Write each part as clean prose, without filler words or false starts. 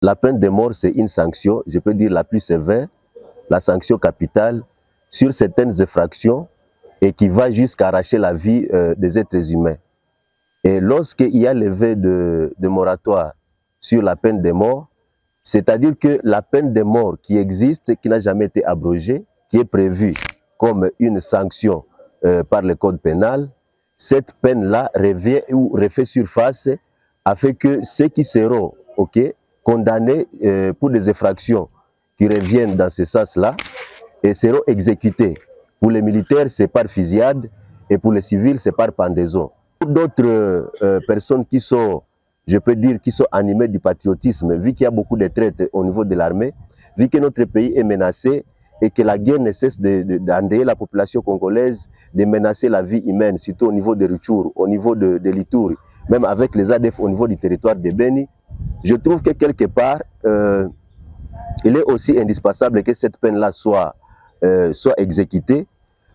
La peine de mort, c'est une sanction, je peux dire la plus sévère, la sanction capitale sur certaines infractions et qui va jusqu'à arracher la vie des êtres humains. Et lorsqu'il y a levé de moratoire sur la peine de mort, c'est-à-dire que la peine de mort qui existe, qui n'a jamais été abrogée, qui est prévue comme une sanction par le code pénal, cette peine-là revient ou refait surface afin que ceux qui seront condamnés pour des infractions qui reviennent dans ce sens-là et seront exécutés. Pour les militaires, c'est par fusillade et pour les civils, c'est par pendaison. Pour d'autres personnes qui sont, je peux dire, qui sont animées du patriotisme, vu qu'il y a beaucoup de traites au niveau de l'armée, vu que notre pays est menacé et que la guerre ne cesse d'endeuiller la population congolaise, de menacer la vie humaine, surtout au niveau de Rutshuru, au niveau de l'Ituri, même avec les ADF au niveau du territoire de Beni, je trouve que quelque part, il est aussi indispensable que cette peine-là soit exécutée,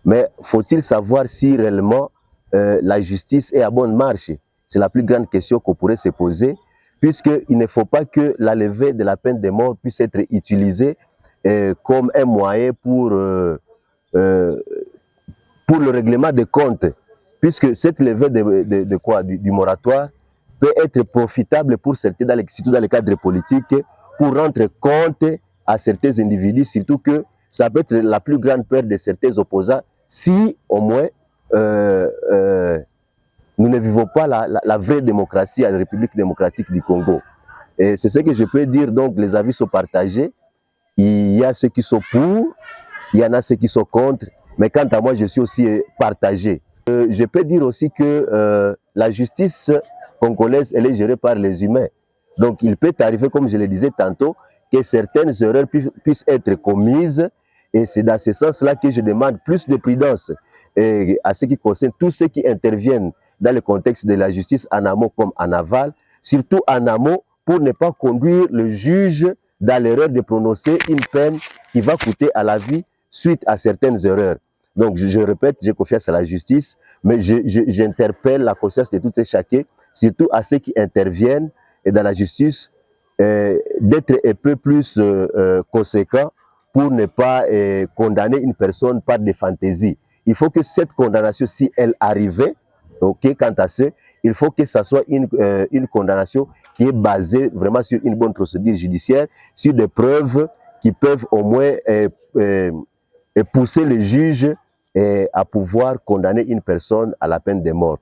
mais faut-il savoir si réellement la justice est à bonne marche? C'est la plus grande question qu'on pourrait se poser, puisqu'il ne faut pas que la levée de la peine de mort puisse être utilisée comme un moyen pour le règlement des comptes, puisque cette levée du moratoire peut être profitable pour certains, surtout dans le cadre politique, pour rendre compte à certains individus, surtout que ça peut être la plus grande peur de certains opposants si au moins nous ne vivons pas la vraie démocratie à la République démocratique du Congo. Et c'est ce que je peux dire, donc les avis sont partagés. Il y a ceux qui sont pour, il y en a ceux qui sont contre, mais quant à moi, je suis aussi partagé. Je peux dire aussi que la justice congolaise, elle est gérée par les humains. Donc il peut arriver, comme je le disais tantôt, que certaines erreurs puissent être commises, et c'est dans ce sens-là que je demande plus de prudence à ce qui concerne tous ceux qui interviennent dans le contexte de la justice en amont comme en aval, surtout en amont pour ne pas conduire le juge dans l'erreur de prononcer une peine qui va coûter à la vie suite à certaines erreurs. Donc je répète, j'ai confiance à la justice, mais j'interpelle la conscience de tout et chacun, surtout à ceux qui interviennent et dans la justice, d'être un peu plus conséquents pour ne pas condamner une personne par des fantaisies. Il faut que cette condamnation, si elle arrivait, quant à ce, il faut que ça soit une condamnation qui est basée vraiment sur une bonne procédure judiciaire, sur des preuves qui peuvent au moins pousser le juge à pouvoir condamner une personne à la peine de mort.